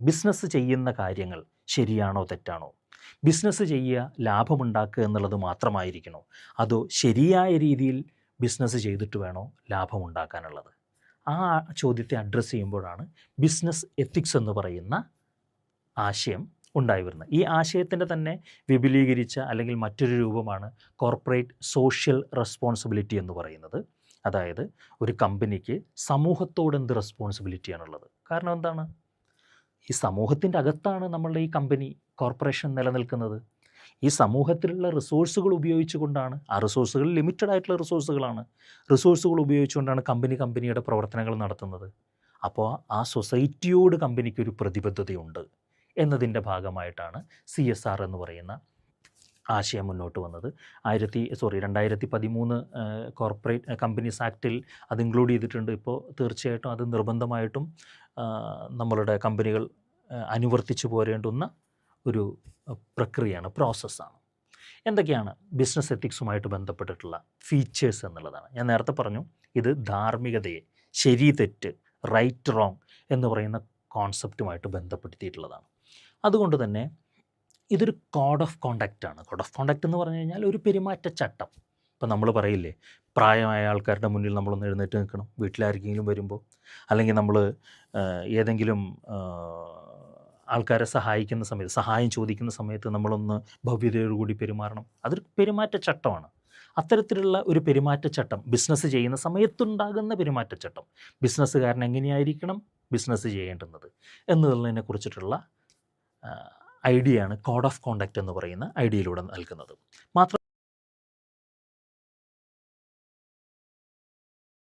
Business ചെയ്യുന്ന കാര്യങ്ങൾ ശരിയാണോ തെറ്റാണോ? ബിസിനസ് ചെയ്യുക ലാഭമുണ്ടാക്കുക എന്നുള്ളത് മാത്രമായിരിക്കണോ? അതോ ശരിയായ രീതിയിൽ ബിസിനസ് ചെയ്തിട്ട് വേണോ ലാഭമുണ്ടാക്കാനുള്ളത്? ആ ചോദ്യത്തെ അഡ്രസ്സ് ചെയ്യുമ്പോഴാണ് ബിസിനസ് എത്തിക്സ് എന്ന് പറയുന്ന ആശയം ഉണ്ടായി വരുന്നത്. ഈ ആശയത്തിൻ്റെ തന്നെ വിപുലീകരിച്ച അല്ലെങ്കിൽ മറ്റൊരു രൂപമാണ് കോർപ്പറേറ്റ് സോഷ്യൽ റെസ്പോൺസിബിലിറ്റി എന്ന് പറയുന്നത്. അതായത് ഒരു കമ്പനിക്ക് സമൂഹത്തോട് എന്ത് റെസ്പോൺസിബിലിറ്റിയാണുള്ളത്? കാരണം എന്താണ്? ഈ സമൂഹത്തിൻ്റെ അകത്താണ് നമ്മളുടെ ഈ കമ്പനി കോർപ്പറേഷൻ നിലനിൽക്കുന്നത്. ഈ സമൂഹത്തിലുള്ള റിസോഴ്സുകൾ ഉപയോഗിച്ചുകൊണ്ടാണ്, ആ റിസോഴ്സുകൾ ലിമിറ്റഡ് ആയിട്ടുള്ള റിസോഴ്സുകളാണ്, റിസോഴ്സുകൾ ഉപയോഗിച്ചുകൊണ്ടാണ് കമ്പനിയുടെ പ്രവർത്തനങ്ങൾ നടത്തുന്നത്. അപ്പോൾ ആ സൊസൈറ്റിയോട് കമ്പനിക്കൊരു പ്രതിബദ്ധതയുണ്ട് എന്നതിൻ്റെ ഭാഗമായിട്ടാണ് CSR എന്ന് പറയുന്ന ആശയം മുന്നോട്ട് വന്നത്. 2013 കോർപ്പറേറ്റ് കമ്പനീസ് ആക്റ്റിൽ അത് ഇൻക്ലൂഡ് ചെയ്തിട്ടുണ്ട്. ഇപ്പോൾ തീർച്ചയായിട്ടും അത് നിർബന്ധമായിട്ടും നമ്മളുടെ കമ്പനികൾ അനുവർത്തിച്ചു പോരേണ്ടുന്ന ഒരു പ്രക്രിയയാണ്, പ്രോസസ്സാണ്. എന്തൊക്കെയാണ് ബിസിനസ് എത്തിക്സുമായിട്ട് ബന്ധപ്പെട്ടിട്ടുള്ള ഫീച്ചേഴ്സ് എന്നുള്ളതാണ്. ഞാൻ നേരത്തെ പറഞ്ഞു, ഇത് ധാർമ്മികതയെ, ശരി തെറ്റ്, റൈറ്റ് റോങ് എന്ന് പറയുന്ന കോൺസെപ്റ്റുമായിട്ട് ബന്ധപ്പെടുത്തിയിട്ടുള്ളതാണ്. അതുകൊണ്ട് തന്നെ ഇതൊരു കോഡ് ഓഫ് കോണ്ടക്റ്റാണ്. കോഡ് ഓഫ് കോണ്ടക്റ്റ് എന്ന് പറഞ്ഞു കഴിഞ്ഞാൽ ഒരു പെരുമാറ്റച്ചട്ടം. ഇപ്പം നമ്മൾ പറയില്ലേ, പ്രായമായ ആൾക്കാരുടെ മുന്നിൽ നമ്മളൊന്ന് എഴുന്നേറ്റ് നിൽക്കണം വീട്ടിലാർക്കെങ്കിലും വരുമ്പോൾ, അല്ലെങ്കിൽ നമ്മൾ ഏതെങ്കിലും ആൾക്കാരെ സഹായിക്കുന്ന സമയത്ത്, സഹായം ചോദിക്കുന്ന സമയത്ത് നമ്മളൊന്ന് ഭവ്യതയോടുകൂടി പെരുമാറണം. അതൊരു പെരുമാറ്റച്ചട്ടമാണ്. അത്തരത്തിലുള്ള ഒരു പെരുമാറ്റച്ചട്ടം ബിസിനസ് ചെയ്യുന്ന സമയത്തുണ്ടാകുന്ന പെരുമാറ്റച്ചട്ടം, ബിസിനസ്സുകാരൻ എങ്ങനെയായിരിക്കണം ബിസിനസ് ചെയ്യേണ്ടുന്നത് എന്നതിനെ കുറിച്ചിട്ടുള്ള ഐഡിയയാണ് കോഡ് ഓഫ് കോണ്ടക്റ്റ് എന്ന് പറയുന്ന ഐഡിയയിലൂടെ നൽകുന്നത്. മാത്രം